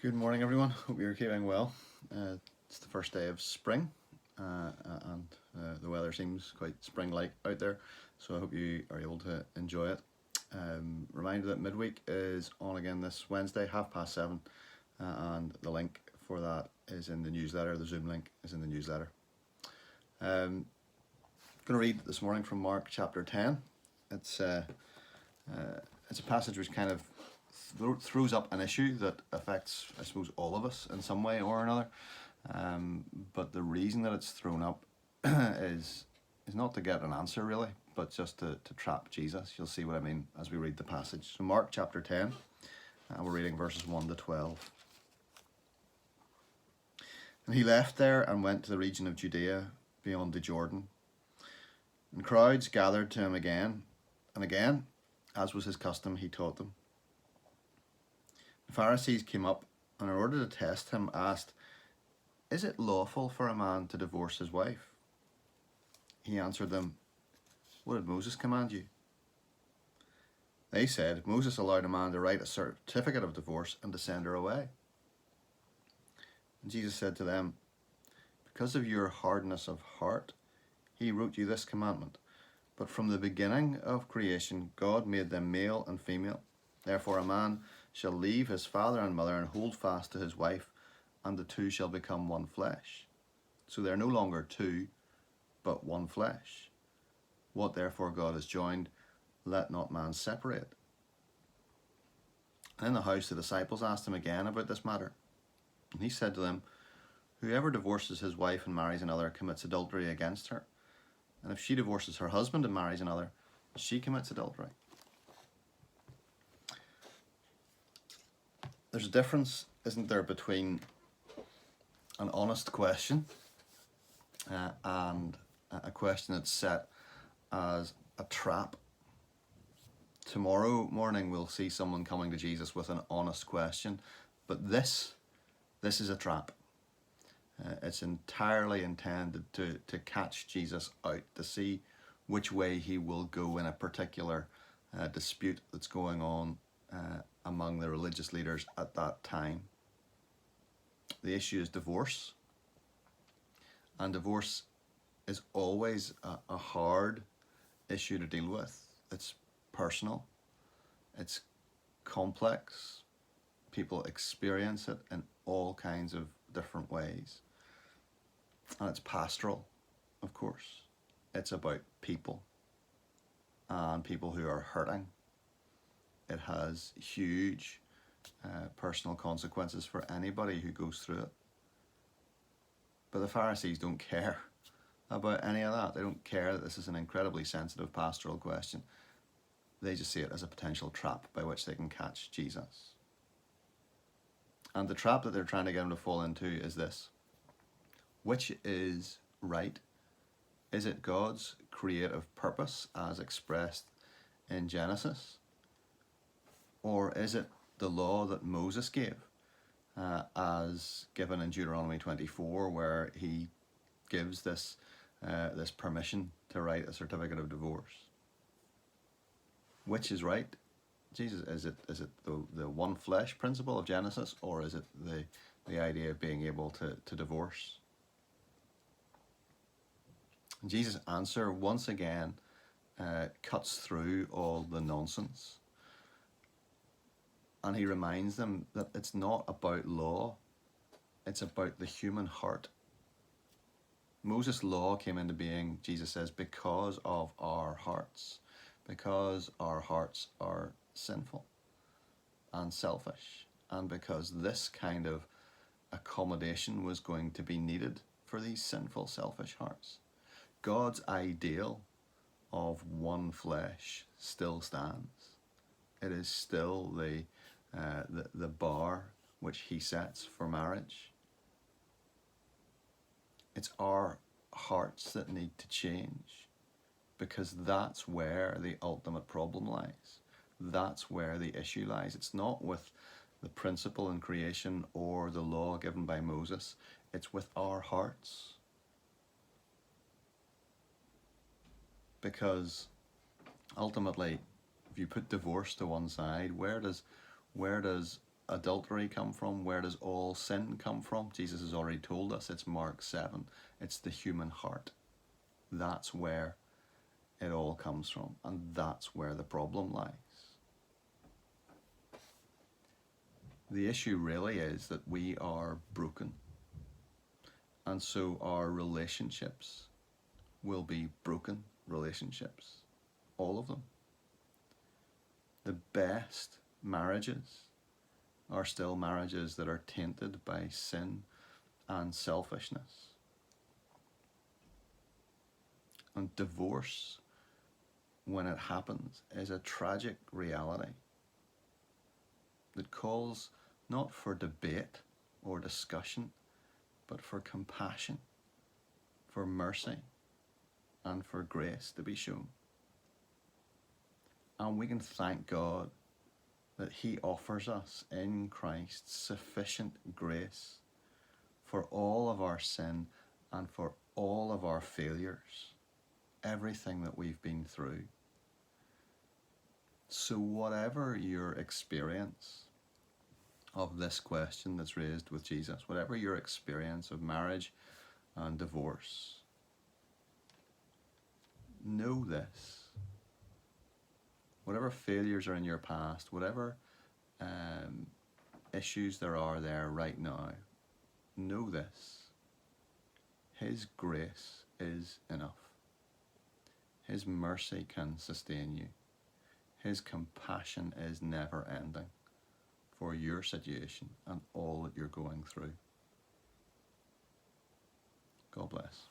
Good morning, everyone. Hope you're keeping well. It's the first day of spring, and the weather seems quite spring-like out there, so I hope you are able to enjoy it. Reminder that midweek is on again this Wednesday, 7:30, and the link for that is in the newsletter. The Zoom link is in the newsletter. I'm going to read this morning from Mark chapter 10. It's a passage which kind of throws up an issue that affects, I suppose, all of us in some way or another. But the reason that it's thrown up is not to get an answer really, but just to trap Jesus. You'll see what I mean as we read the passage. So Mark chapter 10, we're reading verses 1 to 12. And he left there and went to the region of Judea beyond the Jordan. And crowds gathered to him again and again, as was his custom, he taught them. The Pharisees came up and in order to test him asked, "Is it lawful for a man to divorce his wife?" He answered them, "What did Moses command you?" They said, "Moses allowed a man to write a certificate of divorce and to send her away." And Jesus said to them, "Because of your hardness of heart, he wrote you this commandment. But from the beginning of creation, God made them male and female. Therefore a man shall leave his father and mother and hold fast to his wife, and the two shall become one flesh. So they are no longer two, but one flesh. What therefore God has joined, let not man separate." And in the house the disciples asked him again about this matter. And he said to them, "Whoever divorces his wife and marries another commits adultery against her. And if she divorces her husband and marries another, she commits adultery." There's a difference, isn't there, between an honest question and a question that's set as a trap. Tomorrow morning we'll see someone coming to Jesus with an honest question, but this is a trap. It's entirely intended to catch Jesus out, to see which way he will go in a particular dispute that's going on among the religious leaders at that time. The issue is divorce, and divorce is always a hard issue to deal with. It's personal, it's complex, people experience it in all kinds of different ways, and it's pastoral, of course. It's about people and people who are hurting. It has huge personal consequences for anybody who goes through it. But the Pharisees don't care about any of that. They don't care that this is an incredibly sensitive pastoral question. They just see it as a potential trap by which they can catch Jesus. And the trap that they're trying to get him to fall into is this: which is right? Is it God's creative purpose as expressed in Genesis? Or is it the law that Moses gave, as given in Deuteronomy 24, where he gives this permission to write a certificate of divorce? Which is right? Jesus, is it the one flesh principle of Genesis, or is it the idea of being able to divorce? Jesus' answer once again cuts through all the nonsense. And he reminds them that it's not about law, it's about the human heart. Moses' law came into being, Jesus says, because of our hearts, because our hearts are sinful and selfish, and because this kind of accommodation was going to be needed for these sinful, selfish hearts. God's ideal of one flesh still stands. It is still the bar which he sets for marriage. It's our hearts that need to change, because that's where the ultimate problem lies. That's where the issue lies. It's not with the principle in creation or the law given by Moses. It's with our hearts. Because ultimately, if you put divorce to one side, where does adultery come from? Where does all sin come from? Jesus has already told us. It's Mark 7. It's the human heart. That's where it all comes from, and that's where the problem lies. The issue really is that we are broken, and so our relationships will be broken relationships, all of them. The best marriages are still marriages that are tainted by sin and selfishness. And divorce, when it happens, is a tragic reality that calls not for debate or discussion, but for compassion, for mercy, and for grace to be shown. And we can thank God that He offers us in Christ sufficient grace for all of our sin and for all of our failures, everything that we've been through. So whatever your experience of this question that's raised with Jesus, whatever your experience of marriage and divorce, know this. Whatever failures are in your past, whatever issues there are there right now, know this. His grace is enough. His mercy can sustain you. His compassion is never ending for your situation and all that you're going through. God bless.